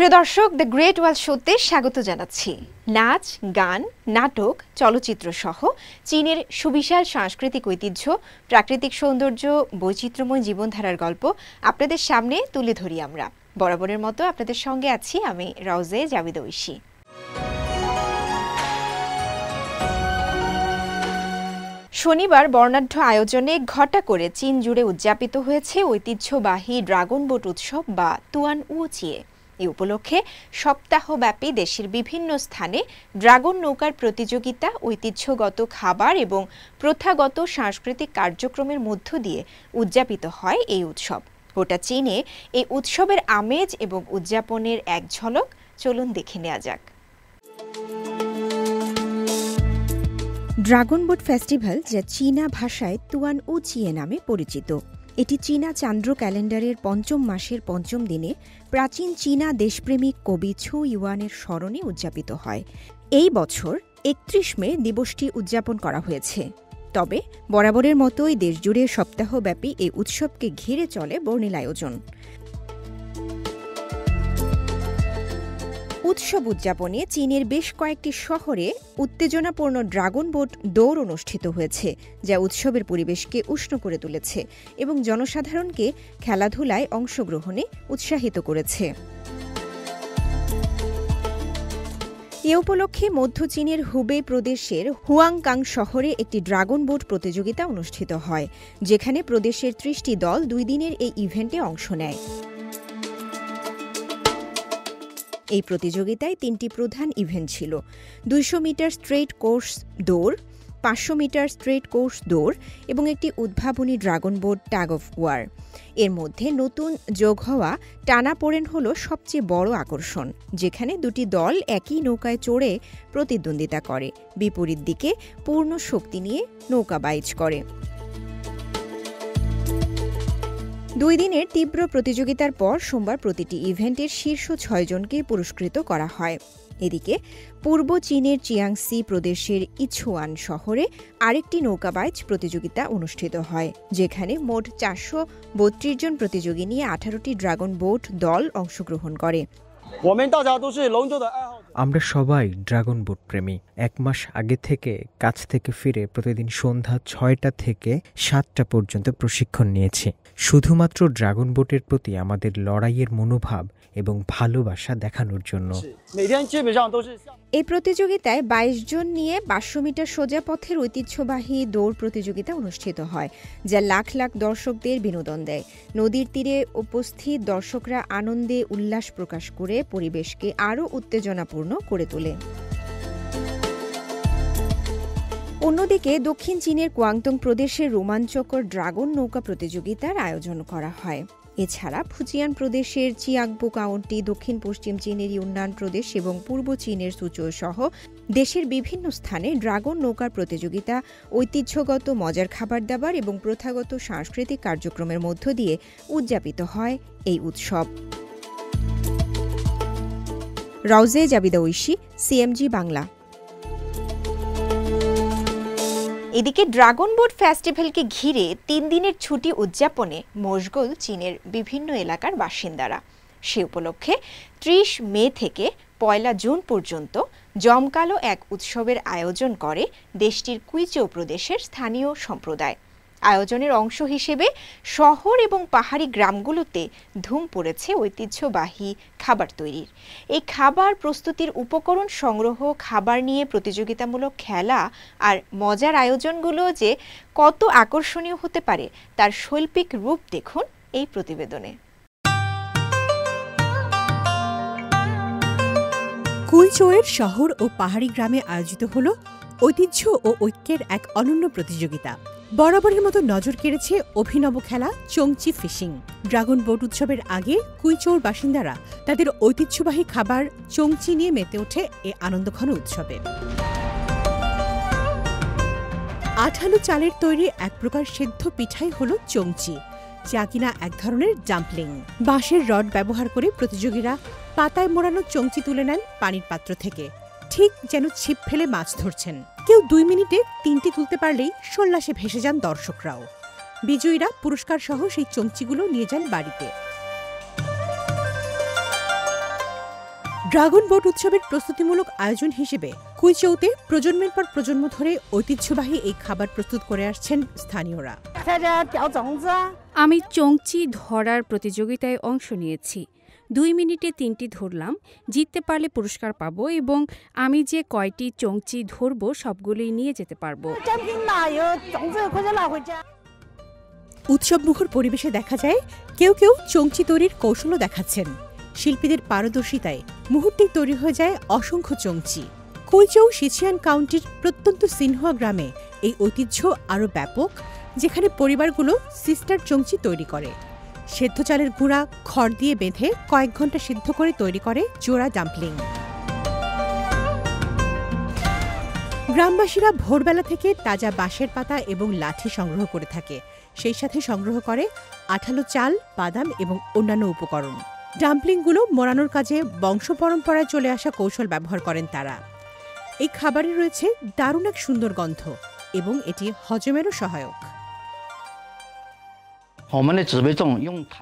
প্রিয় দর্শক, the great ওয়াল শোতে স্বাগত জানাচ্ছি। নাচ, গান, নাটক, চলচ্চিত্র সহ চীনের সুবিশাল সাংস্কৃতিক ঐতিহ্য, প্রাকৃতিক সৌন্দর্য, বৈচিত্র্যময় জীবনধারার গল্প আপনাদের সামনে তুলে ধরি আমরা। বরাবরের মতো আপনাদের সঙ্গে আছি আমি রাউজে জাবিদ ঐশী। শনিবার বর্ণাঢ্য আয়োজনে ঘটা করে চীন জুড়ে উদযাপিত হয়েছে ঐতিহ্যবাহী ড্রাগন বোট উৎসব বা তুয়ান উচিয়ে। এই উপলক্ষে সপ্তাহব্যাপী দেশের বিভিন্ন স্থানে ড্রাগন নৌকার প্রতিযোগিতা, ঐতিহ্যগত খাবার এবং প্রথাগত সাংস্কৃতিক কার্যক্রমের মধ্য দিয়ে উদযাপিত হয় এই উৎসব। গোটা চীনে এই উৎসবের আমেজ এবং উদযাপনের এক ঝলক চলুন দেখে নেওয়া যাক। ড্রাগন বোট ফেস্টিভ্যাল, যা চীনা ভাষায় তুয়ান উচিয়ে নামে পরিচিত, এটি চীনা চান্দ্র ক্যালেন্ডারের পঞ্চম মাসের পঞ্চম দিনে প্রাচীন চীনা দেশপ্রেমিক কবি ছু ইউয়ানের স্মরণে উদযাপিত হয়। এই বছর ৩১ মে দিবসটি উদযাপন করা হয়েছে। তবে বরাবরের মতোই দেশজুড়ে সপ্তাহব্যাপী এই উৎসবকে ঘিরে চলে বর্ণিল আয়োজন। উৎসব উদযাপনে চীনের বেশ কয়েকটি শহরে উত্তেজনাপূর্ণ ড্রাগন বোট দৌড় অনুষ্ঠিত হয়েছে, যা উৎসবের পরিবেশকে উষ্ণ করে তুলেছে এবং জনসাধারণকে খেলাধুলায় অংশগ্রহণে উৎসাহিত করেছে। এ উপলক্ষে মধ্য চীনের হুবেই প্রদেশের হুয়াংকাং শহরে একটি ড্রাগন বোট প্রতিযোগিতা অনুষ্ঠিত হয়, যেখানে প্রদেশের ৩০টি দল ২ দিনের এই ইভেন্টে অংশ নেয়। এই প্রতিযোগিতায় ৩টি প্রধান ইভেন্ট ছিল: ২০০ মিটার স্ট্রেইট কোর্স দৌড়, ৫০০ মিটার স্ট্রেইট কোর্স দৌড় এবং একটি উদ্ভাবনী dragon boat tug of war. এর মধ্যে নতুন যোগ হওয়া টানাপোড়েন হল সবচেয়ে বড় আকর্ষণ, যেখানে দুটি দল একই নৌকায় চড়ে প্রতিদ্বন্দ্বিতা করে, বিপরীত দিকে পূর্ণ শক্তি নিয়ে নৌকা বাইচ করে। ২ দিনের তীব্র প্রতিযোগিতার পর সোমবার প্রতিটি ইভেন্টের শীর্ষ ৬ জনকে পুরস্কৃত করা হয়। এদিকে পূর্ব চীনের চিয়াংসি প্রদেশের ইছুয়ান শহরে আরেকটি নৌকাবাইচ প্রতিযোগিতা অনুষ্ঠিত হয়, যেখানে মোট ৪৩২ জন প্রতিযোগী নিয়ে ১৮টি ড্রাগন বোট দল অংশগ্রহণ করে। আমরা সবাই ড্রাগন বোট প্রেমী। ১ মাস আগে থেকে কাছ থেকে ফিরে প্রতিদিন সন্ধ্যা ৬টা থেকে ৭টা পর্যন্ত প্রশিক্ষণ নিয়েছি, শুধুমাত্র ড্রাগন বোটের প্রতি আমাদের লড়াইয়ের মনোভাব এবং ভালোবাসা দেখানোর জন্য। এই প্রতিযোগিতায় ২২ জন নিয়ে ৫০০ মিটার সোজা পথের ঐতিহ্যবাহী দৌড় প্রতিযোগিতা অনুষ্ঠিত হয়, যা লাখ লাখ দর্শকদের বিনোদন দেয়। নদীর তীরে উপস্থিত দর্শকরা আনন্দে উল্লাস প্রকাশ করে পরিবেশকে আরও উত্তেজনাপূর্ণ করে তোলে। অন্যদিকে দক্ষিণ চীনের কোয়াংতং প্রদেশের রোমাঞ্চকর ড্রাগন নৌকা প্রতিযোগিতার আয়োজন করা হয়। এছাড়া ফুজিয়ান প্রদেশের চিয়াংপু কাউন্টি, দক্ষিণ পশ্চিম চীনের ইউনান প্রদেশ এবং পূর্ব চীনের সুচৌ সহ দেশের বিভিন্ন স্থানে ড্রাগন নৌকার প্রতিযোগিতা, ঐতিহ্যগত মজার খাবার দাবার এবং প্রথাগত সাংস্কৃতিক কার্যক্রমের মধ্য দিয়ে উদযাপিত হয় এই উৎসব। রাউজে জাবিদ ঐশী, সিএমজি বাংলা। এদিকে ড্রাগন বোট ফেস্টিভ্যালকে ঘিরে ৩ দিনের ছুটি উদযাপনে মশগুল চীনের বিভিন্ন এলাকার বাসিন্দারা। সে উপলক্ষে ৩০ মে থেকে ১ জুন পর্যন্ত জমকালো এক উৎসবের আয়োজন করে দেশটির কুইচৌ প্রদেশের স্থানীয় সম্প্রদায়। আয়োজনের অংশ হিসেবে শহর এবং পাহাড়ি গ্রামগুলোতে ধুম পড়েছে ঐতিহ্যবাহী খাবার তৈরির। এই খাবার প্রস্তুতির উপকরণ সংগ্রহ, খাবার নিয়ে প্রতিযোগিতামূলক খেলা আর মজার আয়োজনগুলো যে কত আকর্ষণীয় হতে পারে তার শৈল্পিক রূপ দেখুন এই প্রতিবেদনে। কুইচৌয়ের শহর ও পাহাড়ি গ্রামে আয়োজিত হল ঐতিহ্য ও ঐক্যের এক অনন্য প্রতিযোগিতা। বরাবরের মতো নজর কেড়েছে অভিনব খেলা চংচি ফিশিং। ড্রাগন বোট উৎসবের আগে কুইচৌর বাসিন্দারা তাদের ঐতিহ্যবাহী খাবার চংচি নিয়ে মেতে ওঠে এ আনন্দঘন উৎসবে। আঠালো চালের তৈরি এক প্রকার সেদ্ধ পিঠাই হল চংচি, যা কিনা এক ধরনের ডাম্পলিং। বাঁশের রড ব্যবহার করে প্রতিযোগীরা পাতায় মোড়ানো চংচি তুলে নেন পানির পাত্র থেকে, ঠিক যেন ছিপ ফেলে মাছ ধরছেন। কেউ ২ মিনিটে ৩টি তুলতে পারলেই সোল্লাসে ভেসে যান দর্শকরাও। বিজয়ীরা পুরস্কার সহ সেই চমচিগুলো নিয়ে যান বাড়িতে। ড্রাগন বোট উৎসবের প্রস্তুতিমূলক আয়োজন হিসেবে কুইচৌতে প্রজন্মের পর প্রজন্ম ধরে ঐতিহ্যবাহী এই খাবার প্রস্তুত করে আসছেন স্থানীয়রা। আমি চংচি ধরার প্রতিযোগিতায় অংশ নিয়েছি। 2 মিনিটে 3টি ধরলাম। জিততে পারলে পুরস্কার পাবো এবং আমি যে কয়টি চংচি ধরবো সবগুলোই নিয়ে যেতে পারবো। উৎসবমুখর পরিবেশে দেখা যায় কেউ কেউ চংচি তৈরির কৌশলও দেখাচ্ছেন। শিল্পীদের পারদর্শিতায় মুহূর্তেই তৈরি হয়ে যায় অসংখ্য চংচি। কুইচৌ সিচিয়ান কাউন্টির প্রত্যন্ত সিনহুয়া গ্রামে এই ঐতিহ্য আরও ব্যাপক, যেখানে পরিবারগুলো সিস্টার চংচি তৈরি করে। সেদ্ধ চালের গুঁড়া খড় দিয়ে বেঁধে কয়েক ঘন্টা সিদ্ধ করে তৈরি করে জোড়া ডাম্পলিং। গ্রামবাসীরা ভোরবেলা থেকে তাজা বাঁশের পাতা এবং লাঠি সংগ্রহ করে থাকে। সেই সাথে সংগ্রহ করে আঠালো চাল, বাদাম এবং অন্যান্য উপকরণ। ডাম্পলিংগুলো মোড়ানোর কাজে বংশ পরম্পরায় চলে আসা কৌশল ব্যবহার করেন তারা। এই খাবারে রয়েছে দারুণ এক সুন্দর গন্ধ এবং এটি হজমেরও সহায়ক।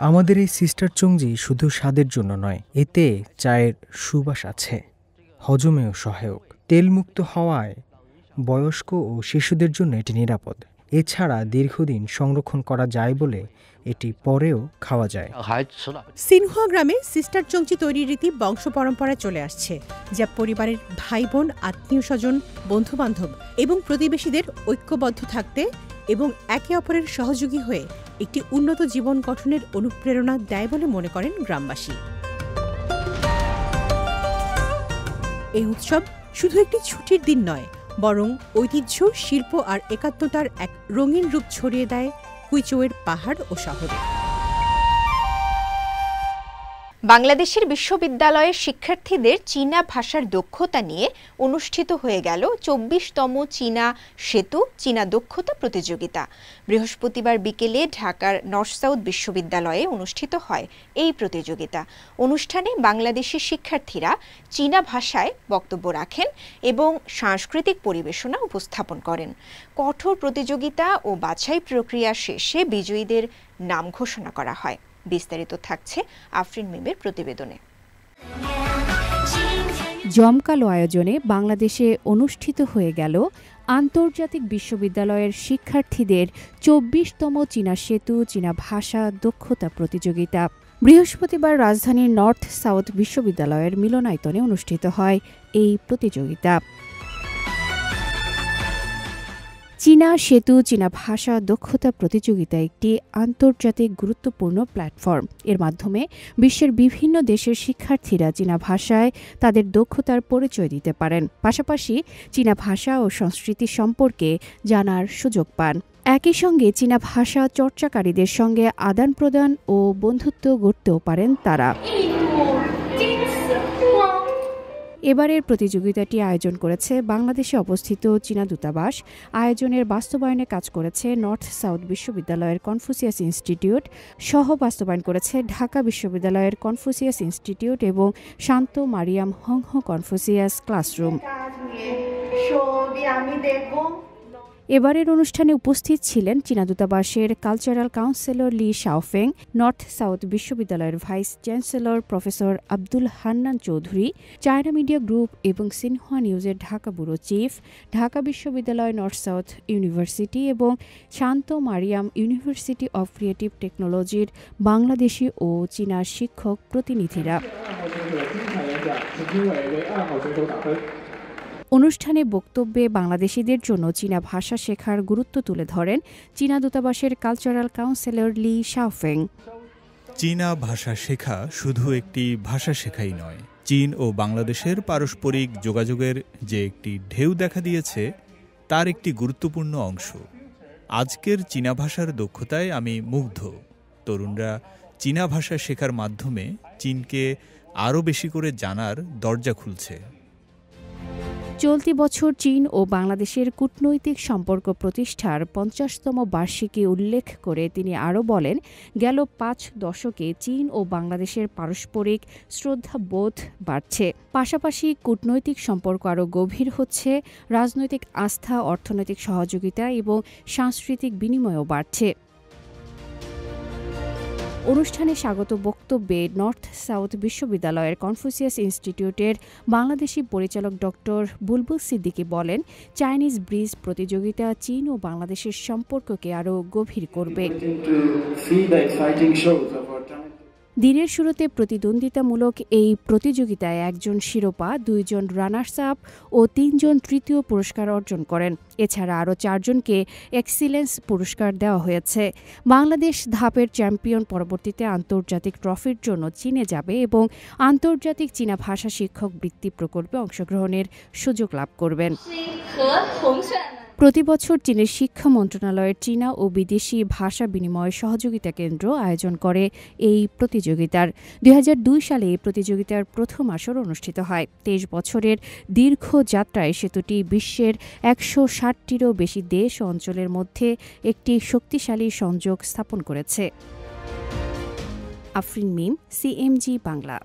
আমাদের এই সিস্টার চংজি শুধু স্বাদের জন্য নয়, এতে চায়ের সুবাস আছে, হজমেও সহায়ক। তেলমুক্ত হওয়ায় বয়স্ক ও শিশুদের জন্য এটি নিরাপদ। এছাড়া দীর্ঘদিন সংরক্ষণ করা যায় বলে এটি পরেও খাওয়া যায়। সিনহুয়া গ্রামে সিস্টার চংচি তৈরির রীতি বংশ পরম্পরায় চলে আসছে, যা পরিবারের ভাই বোন, আত্মীয় স্বজন, বন্ধু বান্ধব এবং প্রতিবেশীদের ঐক্যবদ্ধ থাকতে এবং একে অপরের সহযোগী হয়ে একটি উন্নত জীবন গঠনের অনুপ্রেরণা দেয় বলে মনে করেন গ্রামবাসী। এই উৎসব শুধু একটি ছুটির দিন নয়, বরং ঐতিহ্য, শিল্প আর একাত্মতার এক রঙিন রূপ ছড়িয়ে দেয় কুইচৌয়ের পাহাড় ও শহরে। বাংলাদেশের বিশ্ববিদ্যালয়ের শিক্ষার্থীদের চীনা ভাষার দক্ষতা নিয়ে অনুষ্ঠিত হয়ে গেল 24তম চীনা সেতু চীনা দক্ষতা প্রতিযোগিতা। বৃহস্পতিবার বিকেলে ঢাকার নর্থ সাউথ বিশ্ববিদ্যালয়ে অনুষ্ঠিত হয় এই প্রতিযোগিতা। অনুষ্ঠানে বাংলাদেশি শিক্ষার্থীরা চীনা ভাষায় বক্তব্য রাখেন এবং সাংস্কৃতিক পরিবেশনা উপস্থাপন করেন। কঠোর প্রতিযোগিতা ও বাছাই প্রক্রিয়া শেষে বিজয়ীদের নাম ঘোষণা করা হয়। বিস্তারিত থাকছে আফরিন মিমের প্রতিবেদনে। জমকালো আয়োজনে বাংলাদেশে অনুষ্ঠিত হয়ে গেল আন্তর্জাতিক বিশ্ববিদ্যালয়ের শিক্ষার্থীদের 24তম চীনা সেতু চীনা ভাষা দক্ষতা প্রতিযোগিতা। বৃহস্পতিবার রাজধানীর নর্থ সাউথ বিশ্ববিদ্যালয়ের মিলনায়তনে অনুষ্ঠিত হয় এই প্রতিযোগিতা। চীনা সেতু চীনা ভাষা দক্ষতা প্রতিযোগিতা একটি আন্তর্জাতিক গুরুত্বপূর্ণ প্ল্যাটফর্ম। এর মাধ্যমে বিশ্বের বিভিন্ন দেশের শিক্ষার্থীরা চীনা ভাষায় তাদের দক্ষতার পরিচয় দিতে পারেন, পাশাপাশি চীনা ভাষা ও সংস্কৃতি সম্পর্কে জানার সুযোগ পান। একই সঙ্গে চীনা ভাষা চর্চাকারীদের সঙ্গে আদান প্রদান ও বন্ধুত্ব গড়তেও পারেন তারা। এবারের প্রতিযোগিতাটি আয়োজন করেছে বাংলাদেশে অবস্থিত চীনা দূতাবাস। আয়োজনের বাস্তবায়নে কাজ করেছে নর্থ সাউথ বিশ্ববিদ্যালয়ের কনফুসিয়াস ইনস্টিটিউট, সহ বাস্তবায়ন করেছে ঢাকা বিশ্ববিদ্যালয়ের কনফুসিয়াস ইনস্টিটিউট এবং শান্ত মারিয়াম হংহ কনফুসিয়াস ক্লাসরুম। এবারের অনুষ্ঠানে উপস্থিত ছিলেন চীনা দূতাবাসের কালচারাল কাউন্সিলর লি শাওফেং, নর্থ সাউথ বিশ্ববিদ্যালয়ের vice chancellor professor Abdul Hannan Chowdhury, China media group এবং সিনহুয়া নিউজের ঢাকা ব্যুরো চিফ, ঢাকা বিশ্ববিদ্যালয় নর্থ সাউথ ইউনিভার্সিটি এবং শান্ত মারিয়াম ইউনিভার্সিটি অব ক্রিয়েটিভ টেকনোলজির বাংলাদেশি ও চীনা শিক্ষক প্রতিনিধিরা। অনুষ্ঠানে বক্তব্যে বাংলাদেশিদের জন্য চীনা ভাষা শেখার গুরুত্ব তুলে ধরেন চীনা দূতাবাসের কালচারাল কাউন্সিলর লি শাওফেং। চীনা ভাষা শেখা শুধু একটি ভাষা শেখাই নয়, চীন ও বাংলাদেশের পারস্পরিক যোগাযোগের যে একটি ঢেউ দেখা দিয়েছে তার একটি গুরুত্বপূর্ণ অংশ। আজকের চীনা ভাষার দক্ষতায় আমি মুগ্ধ। তরুণরা চীনা ভাষা শেখার মাধ্যমে চীনকে আরও বেশি করে জানার দরজা খুলছে। চলতি বছর চীন ও বাংলাদেশের কূটনৈতিক সম্পর্ক প্রতিষ্ঠার 50তম বার্ষিকী উল্লেখ করে তিনি আরও বলেন, গেল 5 দশকে চীন ও বাংলাদেশের পারস্পরিক শ্রদ্ধাবোধ বাড়ছে, পাশাপাশি কূটনৈতিক সম্পর্ক আরও গভীর হচ্ছে, রাজনৈতিক আস্থা, অর্থনৈতিক সহযোগিতা এবং সাংস্কৃতিক বিনিময়ও বাড়ছে। অনুষ্ঠানে স্বাগত বক্তব্যে নর্থ সাউথ বিশ্ববিদ্যালয়ের কনফুসিয়াস ইনস্টিটিউটের বাংলাদেশি পরিচালক ডক্টর বুলবুল সিদ্দিকী বলেন, চাইনিজ ব্রিজ প্রতিযোগিতা চীন ও বাংলাদেশের সম্পর্ককে আরও গভীর করবে। দিনের শুরুতে প্রতিদ্বন্দ্বিতামূলক এই প্রতিযোগিতায় 1 জন শিরোপা, 2 জন রানার্স আপ ও 3 জন তৃতীয় পুরস্কার অর্জন করেন। এছাড়া আরও 4 জনকে এক্সিলেন্স পুরস্কার দেওয়া হয়েছে। বাংলাদেশ ধাপের চ্যাম্পিয়ন পরবর্তীতে আন্তর্জাতিক ট্রফির জন্য চীনে যাবে এবং আন্তর্জাতিক চীনা ভাষা শিক্ষক বৃত্তি প্রকল্পে অংশগ্রহণের সুযোগ লাভ করবেন। প্রতি বছর চীনের শিক্ষা মন্ত্রণালয়ের চীনা ও বিদেশি ভাষা বিনিময় সহযোগিতা কেন্দ্র আয়োজন করে এই প্রতিযোগিতার। 2002 সালে এই প্রতিযোগিতার প্রথম আসর অনুষ্ঠিত হয়। 23 বছরের দীর্ঘ যাত্রায় সেতুটি বিশ্বের 160টিরও বেশি দেশ ও অঞ্চলের মধ্যে একটি শক্তিশালী সংযোগ স্থাপন করেছে। আফরিন মিম, সিএমজি বাংলা।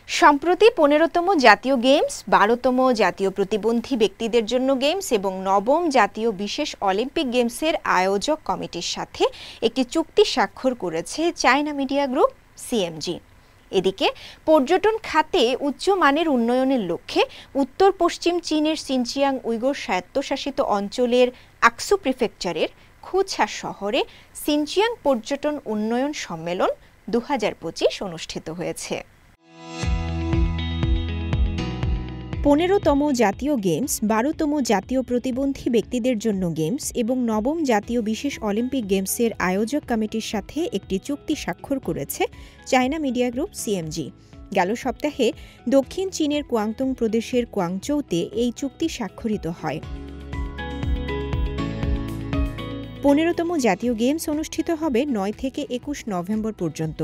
সম্প্রতি 15তম জাতীয় গেমস, 12তম জাতীয় প্রতিবন্ধী ব্যক্তিদের জন্য গেমস এবং 9ম জাতীয় বিশেষ অলিম্পিক গেমসের আয়োজক কমিটির সাথে একটি চুক্তি স্বাক্ষর করেছে চায়না মিডিয়া গ্রুপ সিএমজি। এদিকে পর্যটন খাতে উচ্চমানের উন্নয়নের লক্ষ্যে উত্তর পশ্চিম চীনের সিনচিয়াং উইগুর স্বায়ত্তশাসিত অঞ্চলের আকসু প্রিফেকচারের খুছা শহরে সিনচিয়াং পর্যটন উন্নয়ন সম্মেলন 2025 অনুষ্ঠিত হয়েছে। 15তম জাতীয় গেমস, 12তম জাতীয় প্রতিবন্ধী ব্যক্তিদের জন্য গেমস এবং 9ম জাতীয় বিশেষ অলিম্পিক গেমসের আয়োজক কমিটির সাথে একটি চুক্তি স্বাক্ষর করেছে চায়না মিডিয়া গ্রুপ সিএমজি। গেল সপ্তাহে দক্ষিণ চীনের কুয়াংতুং প্রদেশের কুয়াংচৌতে এই চুক্তি স্বাক্ষরিত হয়। 15তম জাতীয় গেমস অনুষ্ঠিত হবে 9 থেকে 21 নভেম্বর পর্যন্ত।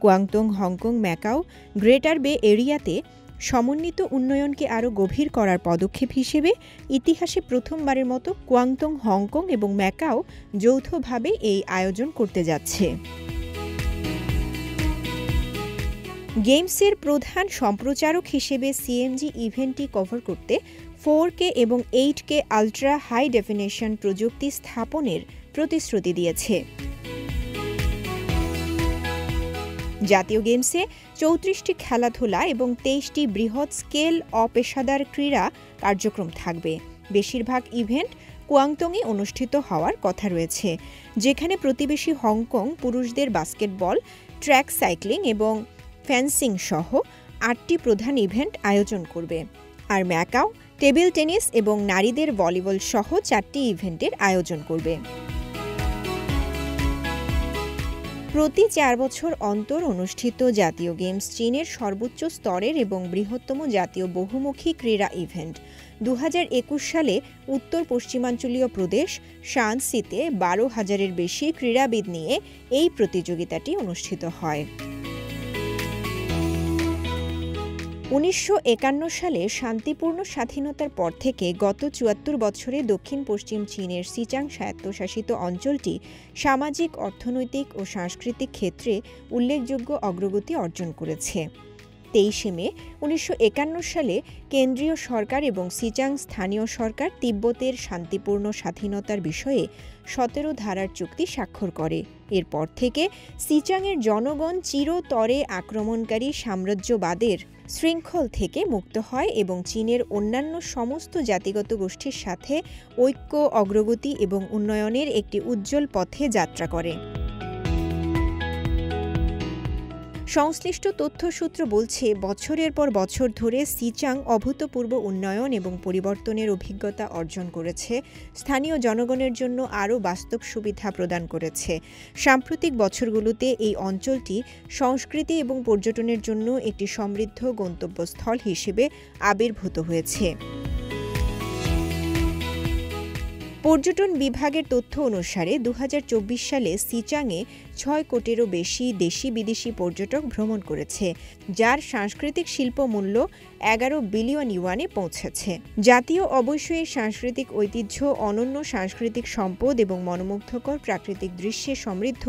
কুয়াংতুং, হংকং, ম্যাকাও, গ্রেটার বে এরিয়াতে সমন্বিত উন্নয়নকে আরও গভীর করার পদক্ষেপ হিসেবে ইতিহাসে প্রথমবারের মতো কুয়াংতুং, হংকং এবং ম্যাকাও যৌথভাবে এই আয়োজন করতে যাচ্ছে। গেমসের প্রধান সম্প্রচারক হিসেবে সিএমজি ইভেন্টটি কভার করতে 4K এবং 8K আলট্রা হাই ডেফিনেশন প্রযুক্তি স্থাপনের প্রতিশ্রুতি দিয়েছে। জাতীয় গেমসে 34টি খেলাধুলা এবং 23টি বৃহৎ স্কেল অপেশাদার ক্রীড়া কার্যক্রম থাকবে। বেশিরভাগ ইভেন্ট কুয়াংতুংয়ে অনুষ্ঠিত হওয়ার কথা রয়েছে, যেখানে প্রতিবেশী হংকং পুরুষদের বাস্কেটবল, ট্র্যাক সাইক্লিং এবং ফেন্সিং সহ 8টি প্রধান ইভেন্ট আয়োজন করবে। আর ম্যাকাও টেবিল টেনিস এবং নারীদের ভলিবল সহ 4টি ইভেন্টের আয়োজন করবে। প্রতি 4 বছর অন্তর অনুষ্ঠিত জাতীয় গেমস চীনের সর্বোচ্চ স্তরের এবং বৃহত্তম জাতীয় বহুমুখী ক্রীড়া ইভেন্ট। 2021 সালে উত্তর পশ্চিমাঞ্চলীয় প্রদেশ শানসিতে 12,000-এর বেশি ক্রীড়াবিদ নিয়ে এই প্রতিযোগিতাটি অনুষ্ঠিত হয়। 1951 সালে শান্তিপূর্ণ স্বাধীনতার পর থেকে গত 74 বছরে দক্ষিণ পশ্চিম চীনের সিচাং স্বায়ত্তশাসিত অঞ্চলটি সামাজিক, অর্থনৈতিক ও সাংস্কৃতিক ক্ষেত্রে উল্লেখযোগ্য অগ্রগতি অর্জন করেছে। 23 মে 1951 সালে কেন্দ্রীয় সরকার এবং সিচাং স্থানীয় সরকার তিব্বতের শান্তিপূর্ণ স্বাধীনতার বিষয়ে 17 ধারার চুক্তি স্বাক্ষর করে। এরপর থেকে সিচাংয়ের জনগণ চিরতরে আক্রমণকারী সাম্রাজ্যবাদের শৃঙ্খল থেকে মুক্ত হয় এবং চীনের অন্যান্য সমস্ত জাতিগত গোষ্ঠীর সাথে ঐক্য, অগ্রগতি এবং উন্নয়নের একটি উজ্জ্বল পথে যাত্রা করে। সংশ্লিষ্ট তথ্যসূত্র বলছে, বছরের পর বছর ধরে সিচাং অভূতপূর্ব উন্নয়ন এবং পরিবর্তনের অভিজ্ঞতা অর্জন করেছে, স্থানীয় জনগণের জন্য আরও বাস্তব সুবিধা প্রদান করেছে। সাম্প্রতিক বছরগুলোতে এই অঞ্চলটি সংস্কৃতি এবং পর্যটনের জন্য একটি সমৃদ্ধ গন্তব্যস্থল হিসেবে আবির্ভূত হয়েছে। পর্যটন বিভাগের তথ্য অনুসারে 2024 সালে সিচাংয়ে 6 কোটিরও বেশি দেশি বিদেশি পর্যটক ভ্রমণ করেছে, যার সাংস্কৃতিক শিল্প মূল্য 11 বিলিয়ন ইউয়ানে পৌঁছেছে। জাতীয় অবশ্যই সাংস্কৃতিক ঐতিহ্য, অনন্য সাংস্কৃতিক সম্পদ এবং মনোমুগ্ধকর প্রাকৃতিক দৃশ্যে সমৃদ্ধ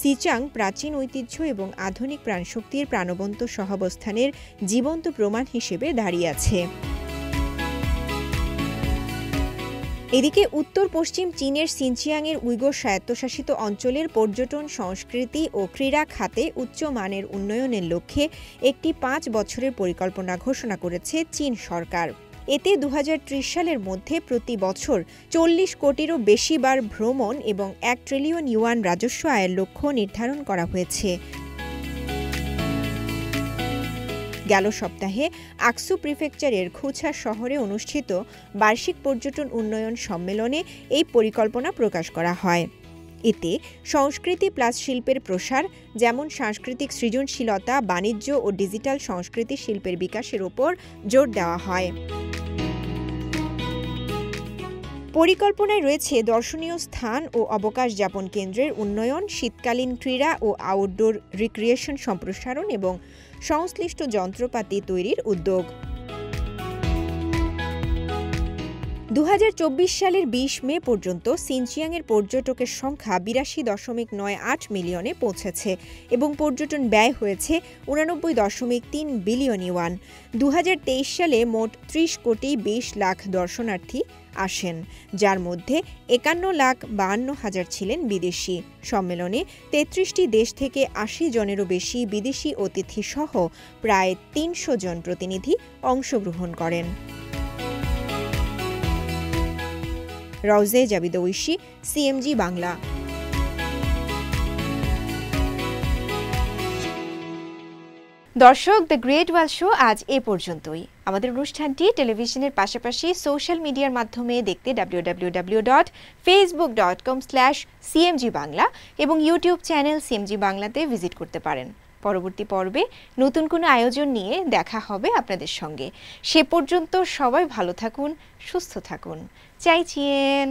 সিচাং প্রাচীন ঐতিহ্য এবং আধুনিক প্রাণশক্তির প্রাণবন্ত সহাবস্থানের জীবন্ত প্রমাণ হিসেবে দাঁড়িয়ে আছে। এদিকে উত্তর পশ্চিম চীনের সিনচিয়াংয়ের উইগর স্বায়ত্তশাসিত অঞ্চলের পর্যটন, সংস্কৃতি ও ক্রীড়া খাতে উচ্চমানের উন্নয়নের লক্ষ্যে একটি ৫ বছরের পরিকল্পনা ঘোষণা করেছে চীন সরকার। এতে ২০৩০ সালের মধ্যে প্রতি বছর ৪০ কোটিরও বেশি বার ভ্রমণ এবং ১ ট্রিলিয়ন ইউয়ান রাজস্ব আয়ের লক্ষ্য নির্ধারণ করা হয়েছে। গেল সপ্তাহে আকসু প্রিফেকচারের খুছা শহরে অনুষ্ঠিত বার্ষিক পর্যটন উন্নয়ন সম্মেলনে এই পরিকল্পনা প্রকাশ করা হয়। এতে সংস্কৃতি প্লাস শিল্পের প্রসার, যেমন সাংস্কৃতিক সৃজনশীলতা, বাণিজ্য ও ডিজিটাল সংস্কৃতি শিল্পের বিকাশের ওপর জোর দেওয়া হয়। পরিকল্পনায় রয়েছে দর্শনীয় স্থান ও অবকাশ যাপন কেন্দ্রের উন্নয়ন, শীতকালীন ক্রীড়া ও আউটডোর রিক্রিয়েশন সম্প্রসারণ এবং সংশ্লিষ্ট যন্ত্রপাতি তৈরির উদ্যোগ। ২০২৪ সালের ২০ মে পর্যন্ত সিনচিয়াংয়ের পর্যটকের সংখ্যা ৮২.৯৮ মিলিয়নে পৌঁছেছে এবং পর্যটন ব্যয় হয়েছে ৮৯.৩ বিলিয়ন ইউয়ান। ২০২৩ সালে মোট ৩০ কোটি ২০ লাখ দর্শনার্থী আসেন, যার মধ্যে ৫১,৫২,০০০ ছিলেন বিদেশি। সম্মেলনে ৩৩টি দেশ থেকে ৮০ জনেরও বেশি বিদেশি অতিথি সহ প্রায় ৩০০ জন প্রতিনিধি অংশগ্রহণ করেন। রওজে জাবিদা ঐশী, সিএমজি বাংলা। দর্শক, দ্য গ্রেট ওয়াল শো আজ এ পর্যন্তই। আমাদের অনুষ্ঠানটি টেলিভিশনের পাশাপাশি সোশ্যাল মিডিয়ার মাধ্যমে দেখতে www.facebook.com/cmg বাংলা এবং ইউটিউব চ্যানেল সিএমজি বাংলাতে ভিজিট করতে পারেন। পরবর্তী পর্বে নতুন কোনো আয়োজন নিয়ে দেখা হবে আপনাদের সঙ্গে। সে পর্যন্ত সবাই ভালো থাকুন, সুস্থ থাকুন। চাইচিয়েন।